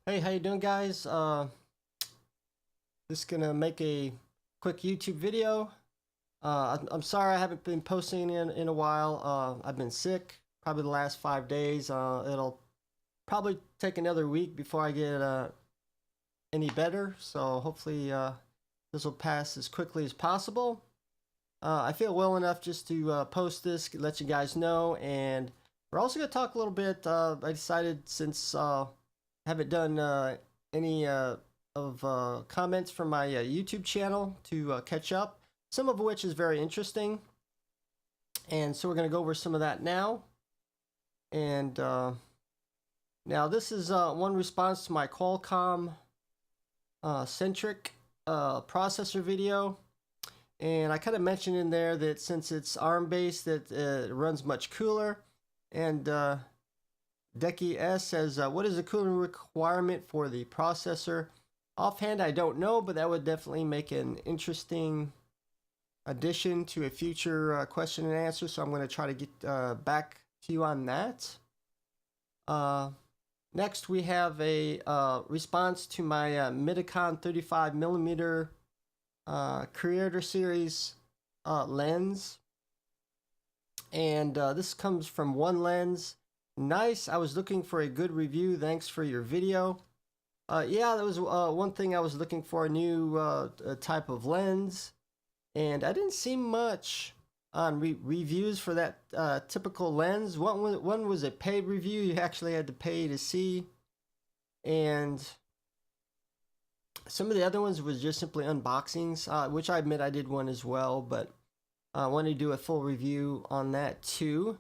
Hey, how you doing, guys? Just gonna make a quick YouTube video. I'm sorry I haven't been posting in a while. I've been sick, probably the last 5 days. It'll probably take another week before I get any better. So hopefully this will pass as quickly as possible. I feel well enough just to post this, let you guys know, and we're also gonna talk a little bit. I decided since I haven't done any of comments from my YouTube channel to catch up, some of which is very interesting. And so we're going to go over some of that now. And now this is one response to my Qualcomm centric processor video. And I kind of mentioned in there that since it's ARM based, that it runs much cooler. And Decky S says, what is the cooling requirement for the processor? Offhand, I don't know, but that would definitely make an interesting addition to a future question and answer. So I'm going to try to get back to you on that. Next, we have a response to my Midicon 35mm Creator Series lens. And this comes from One Lens. Nice. I was looking for a good review. Thanks for your video. Yeah, that was one thing I was looking for, a new type of lens. And I didn't see much on reviews for that typical lens. One was a paid review. You actually had to pay to see. And some of the other ones was just simply unboxings, which I admit I did one as well. But I wanted to do a full review on that too.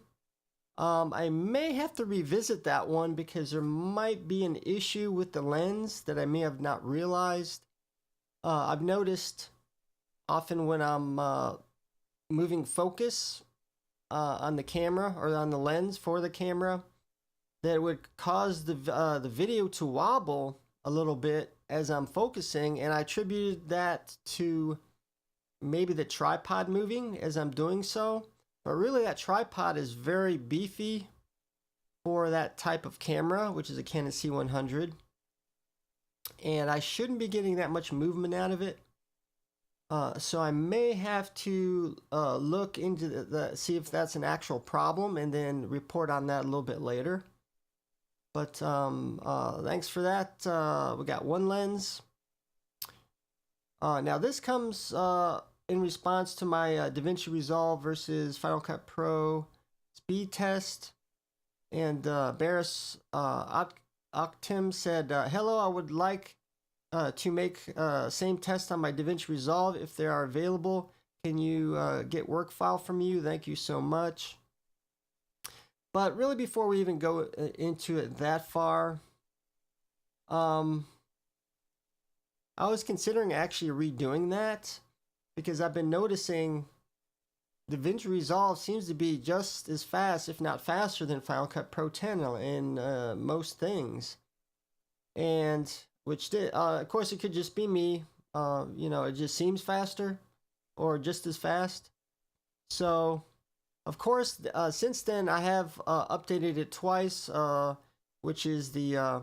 I may have to revisit that one because there might be an issue with the lens that I may have not realized. I've noticed often when I'm moving focus on the camera or on the lens for the camera, that it would cause the video to wobble a little bit as I'm focusing, and I attributed that to maybe the tripod moving as I'm doing so. But really, that tripod is very beefy for that type of camera, which is a Canon C100. And I shouldn't be getting that much movement out of it. So I may have to look into see if that's an actual problem and then report on that a little bit later. But thanks for that. We got One Lens. Now this comes in response to my DaVinci Resolve versus Final Cut Pro speed test. And Barris Octim said, hello, I would like to make same test on my DaVinci Resolve if they are available. Can you get work file from you? Thank you so much. But really, before we even go into it that far, I was considering actually redoing that, because I've been noticing DaVinci Resolve seems to be just as fast, if not faster, than Final Cut Pro 10 in most things. And which did, of course, it could just be me. You know, it just seems faster or just as fast. So, of course, since then I have updated it twice, which is the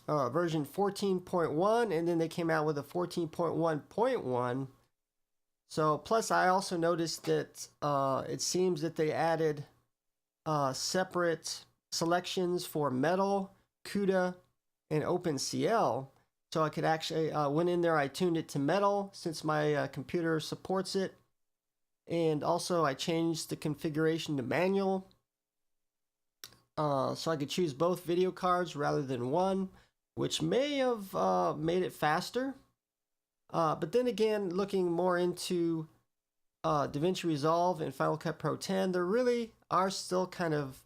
version 14.1, and then they came out with a 14.1.1. So, plus I also noticed that it seems that they added separate selections for Metal, CUDA, and OpenCL. So I could actually, went in there, I tuned it to Metal since my computer supports it. And also I changed the configuration to manual. So I could choose both video cards rather than one, which may have made it faster. But then again, looking more into DaVinci Resolve and Final Cut Pro 10, there really are still kind of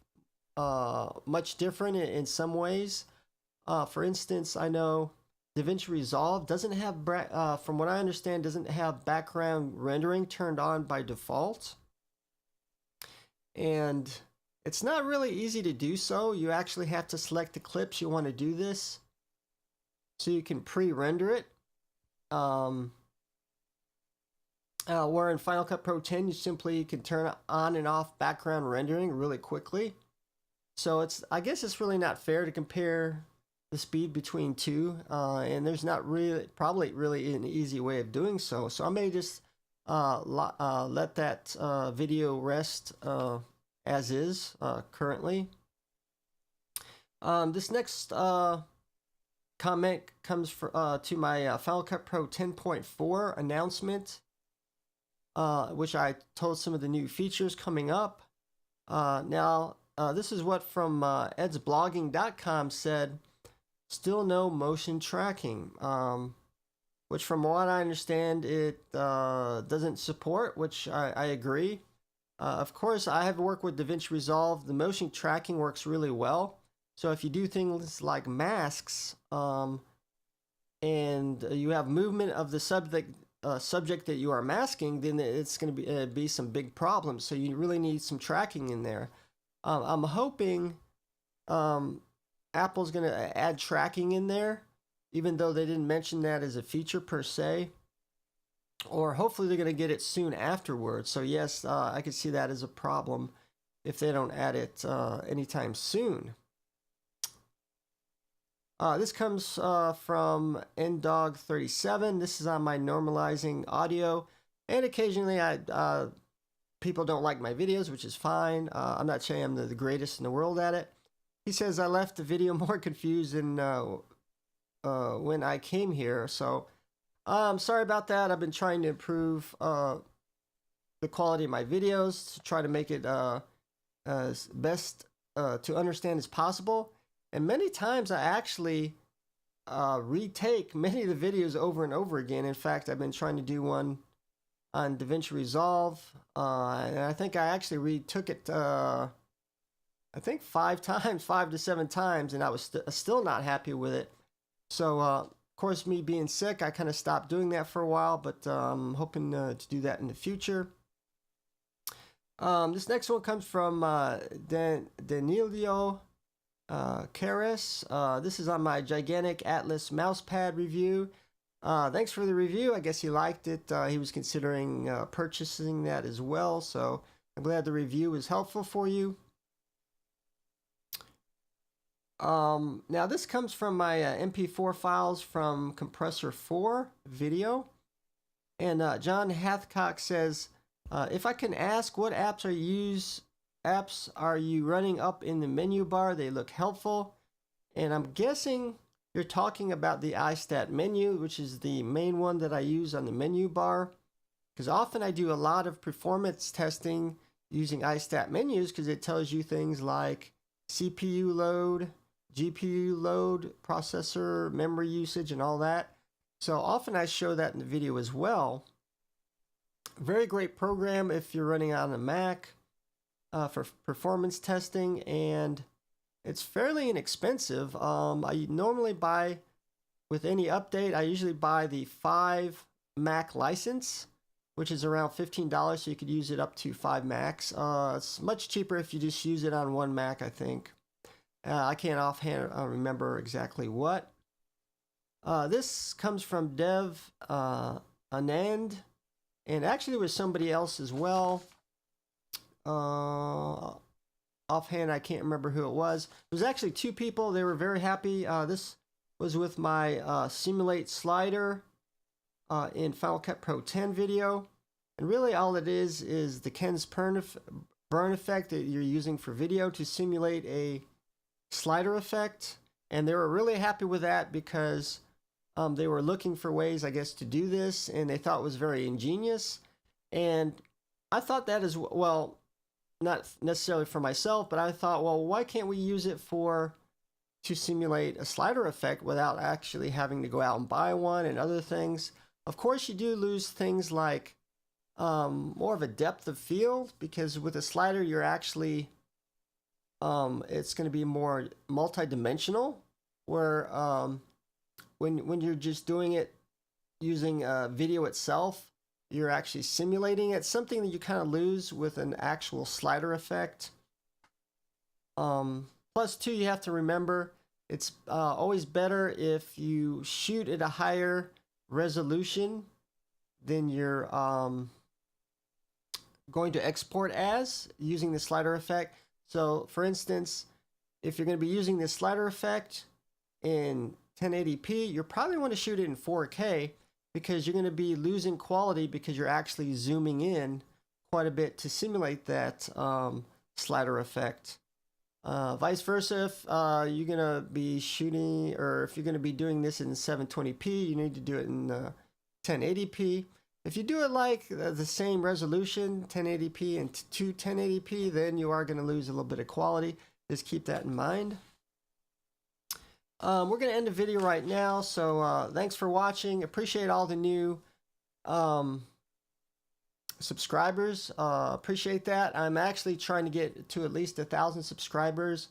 much different in some ways. For instance, I know DaVinci Resolve doesn't have, from what I understand, doesn't have background rendering turned on by default. And it's not really easy to do so. You actually have to select the clips you want to do this, so you can pre-render it. Where in Final Cut Pro 10, you simply can turn on and off background rendering really quickly. So I guess it's really not fair to compare the speed between two, and there's not really probably really an easy way of doing so. So I may just let that video rest as is currently. This next comment comes to my Final Cut Pro 10.4 announcement, which I told some of the new features coming up. Now, this is what from edsblogging.com said, still no motion tracking, which from what I understand it doesn't support, which I agree. Of course, I have worked with DaVinci Resolve. The motion tracking works really well. So if you do things like masks, and you have movement of the subject that you are masking, then it's going to be some big problems. So you really need some tracking in there. I'm hoping Apple's going to add tracking in there, even though they didn't mention that as a feature per se. Or hopefully they're going to get it soon afterwards. So yes, I could see that as a problem if they don't add it anytime soon. This comes from ndog37. This is on my normalizing audio, and occasionally people don't like my videos, which is fine. I'm not saying I'm the greatest in the world at it. He says I left the video more confused than when I came here, so I'm sorry about that. I've been trying to improve the quality of my videos to try to make it as best to understand as possible. And many times I actually retake many of the videos over and over again. In fact, I've been trying to do one on DaVinci Resolve, and I think I actually retook it, I think 5 to 7 times, and I was still not happy with it. So, of course, me being sick, I kind of stopped doing that for a while, but I'm hoping to do that in the future. This next one comes from Danilo Karis. This is on my gigantic Atlas mousepad review. Thanks for the review. I guess he liked it. He was considering purchasing that as well, so I'm glad the review was helpful for you. Now this comes from my MP4 files from Compressor 4 video, and John Hathcock says, if I can ask, what apps are you running up in the menu bar? They look helpful. And I'm guessing you're talking about the iStat menu, which is the main one that I use on the menu bar, because often I do a lot of performance testing using iStat menus, because it tells you things like CPU load, GPU load, processor, memory usage, and all that. So often I show that in the video as well. Very great program if you're running on a Mac for performance testing, and it's fairly inexpensive. I normally buy, with any update, I usually buy the 5 Mac license, which is around $15, so you could use it up to 5 Macs. It's much cheaper if you just use it on 1 Mac, I think. I can't offhand remember exactly what. This comes from Dev Anand, and actually there was somebody else as well. Offhand, I can't remember who it was. It was actually 2 people. They were very happy. This was with my Simulate slider in Final Cut Pro 10 video. And really all it is the Ken's burn effect that you're using for video to simulate a slider effect. And they were really happy with that because they were looking for ways, I guess, to do this, and they thought it was very ingenious. And I thought that as well, not necessarily for myself, but I thought, well, why can't we use it to simulate a slider effect without actually having to go out and buy one and other things? Of course, you do lose things like more of a depth of field, because with a slider, you're actually, it's going to be more multi-dimensional, where when you're just doing it using video itself, you're actually simulating it. Something that you kind of lose with an actual slider effect. Plus, too, you have to remember, it's always better if you shoot at a higher resolution than you're going to export as using the slider effect. So, for instance, if you're going to be using this slider effect in 1080p, you probably want to shoot it in 4K because you're going to be losing quality because you're actually zooming in quite a bit to simulate that slider effect. Vice versa, if you're going to be shooting, or if you're going to be doing this in 720p, you need to do it in 1080p. If you do it like the same resolution, 1080p and to 1080p, then you are going to lose a little bit of quality. Just keep that in mind. We're going to end the video right now, so thanks for watching. Appreciate all the new subscribers. Appreciate that. I'm actually trying to get to at least 1,000 subscribers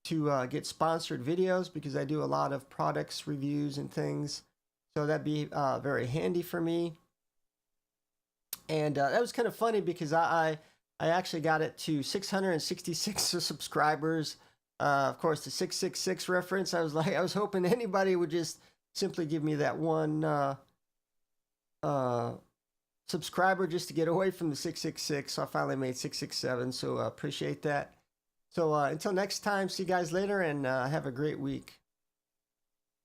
to get sponsored videos because I do a lot of products reviews and things, so that'd be very handy for me. And that was kind of funny because I actually got it to 666 subscribers. Of course, the 666 reference. I was hoping anybody would just simply give me that one subscriber just to get away from the 666. So I finally made 667. So appreciate that. So until next time, see you guys later, and have a great week.